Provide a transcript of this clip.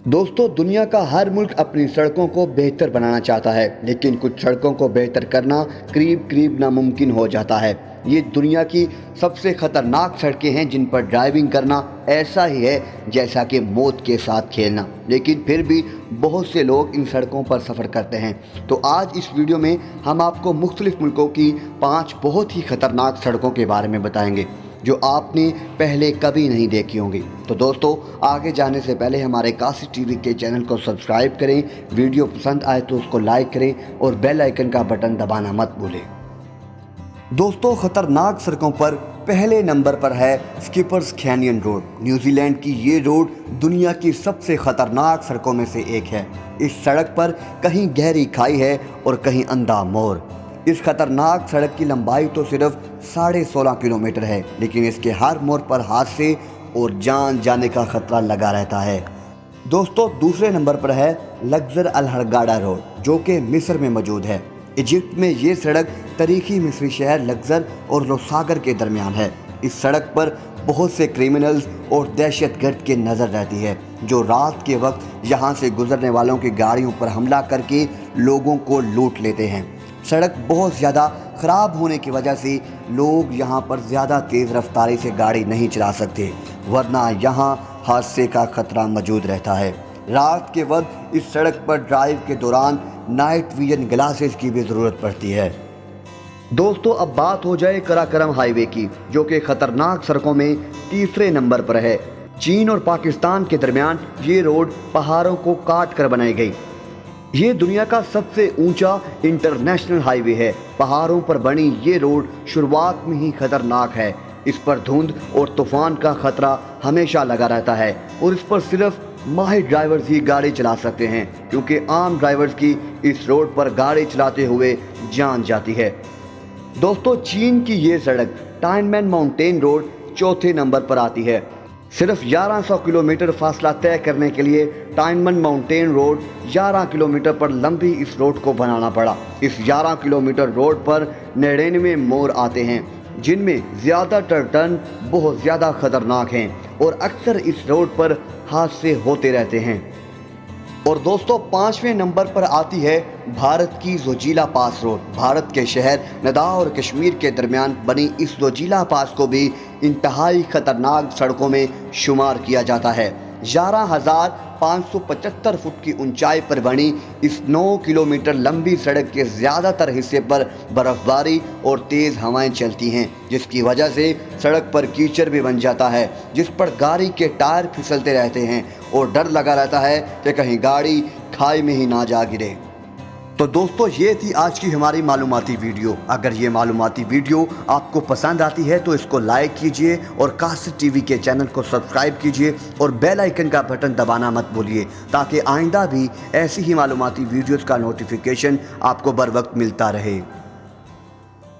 दोस्तों, दुनिया का हर मुल्क अपनी सड़कों को बेहतर बनाना चाहता है, लेकिन कुछ सड़कों को बेहतर करना करीब नामुमकिन हो जाता है। ये दुनिया की सबसे ख़तरनाक सड़कें हैं जिन पर ड्राइविंग करना ऐसा ही है जैसा कि मौत के साथ खेलना, लेकिन फिर भी बहुत से लोग इन सड़कों पर सफ़र करते हैं। तो आज इस वीडियो में हम आपको मुख्तलिफ़ मुल्कों की 5 बहुत ही ख़तरनाक सड़कों के बारे में बताएंगे जो आपने पहले कभी नहीं देखी होंगी। तो दोस्तों, आगे जाने से पहले हमारे कासिद टीवी के चैनल को सब्सक्राइब करें, वीडियो पसंद आए तो उसको लाइक करें और बेल आइकन का बटन दबाना मत भूलें। दोस्तों, ख़तरनाक सड़कों पर पहले नंबर पर है स्किपर्स कैनियन रोड। न्यूजीलैंड की ये रोड दुनिया की सबसे ख़तरनाक सड़कों में से एक है। इस सड़क पर कहीं गहरी खाई है और कहीं अंधा मोड़। इस खतरनाक सड़क की लंबाई तो सिर्फ 16.5 किलोमीटर है, लेकिन इसके हर मोड़ पर हादसे और जान जाने का खतरा लगा रहता है। दोस्तों, दूसरे नंबर पर है लग्जर अल हरगाडा रोड, जो कि मिस्र में मौजूद है। इजिप्ट में ये सड़क तारीखी मिस्री शहर लग्जर और लोसागर के दरमियान है। इस सड़क पर बहुत से क्रिमिनल्स और दहशतगर्द की नज़र रहती है, जो रात के वक्त यहाँ से गुजरने वालों की गाड़ियों पर हमला करके लोगों को लूट लेते हैं। सड़क बहुत ज़्यादा ख़राब होने की वजह से लोग यहाँ पर ज़्यादा तेज़ रफ्तारी से गाड़ी नहीं चला सकते, वरना यहाँ हादसे का खतरा मौजूद रहता है। रात के वक्त इस सड़क पर ड्राइव के दौरान नाइट विजन ग्लासेस की भी ज़रूरत पड़ती है। दोस्तों, अब बात हो जाए कराकरम हाईवे की, जो कि ख़तरनाक सड़कों में तीसरे नंबर पर है। चीन और पाकिस्तान के दरमियान ये रोड पहाड़ों को काट कर बनाई गई। ये दुनिया का सबसे ऊंचा इंटरनेशनल हाईवे है। पहाड़ों पर बनी ये रोड शुरुआत में ही खतरनाक है। इस पर धुंध और तूफान का खतरा हमेशा लगा रहता है और इस पर सिर्फ माहिर ड्राइवर्स ही गाड़ी चला सकते हैं, क्योंकि आम ड्राइवर्स की इस रोड पर गाड़ी चलाते हुए जान जाती है। दोस्तों, चीन की ये सड़क टाइनमेन माउंटेन रोड चौथे नंबर पर आती है। सिर्फ 1100 किलोमीटर फासला तय करने के लिए टाइनमेन माउंटेन रोड 11 किलोमीटर पर लंबी इस रोड को बनाना पड़ा। इस 11 किलोमीटर रोड पर 99 मोड़ आते हैं, जिनमें ज़्यादातर टर्न बहुत ज़्यादा खतरनाक हैं और अक्सर इस रोड पर हादसे होते रहते हैं। और दोस्तों, 5वें नंबर पर आती है भारत की जोजिला पास रोड। भारत के शहर लद्दाख और कश्मीर के दरमियान बनी इस जोजिला पास को भी इंतहाई खतरनाक सड़कों में शुमार किया जाता है। 11,575 फुट की ऊंचाई पर बनी इस 9 किलोमीटर लंबी सड़क के ज़्यादातर हिस्से पर बर्फबारी और तेज़ हवाएं चलती हैं, जिसकी वजह से सड़क पर कीचड़ भी बन जाता है, जिस पर गाड़ी के टायर फिसलते रहते हैं और डर लगा रहता है कि कहीं गाड़ी खाई में ही ना जा गिरे। तो दोस्तों, ये थी आज की हमारी मालूमाती वीडियो। अगर ये मालूमाती वीडियो आपको पसंद आती है तो इसको लाइक कीजिए और कासिद टीवी के चैनल को सब्सक्राइब कीजिए और बेल आइकन का बटन दबाना मत भूलिए, ताकि आइंदा भी ऐसी ही मालूमाती वीडियोस का नोटिफिकेशन आपको बर वक्त मिलता रहे।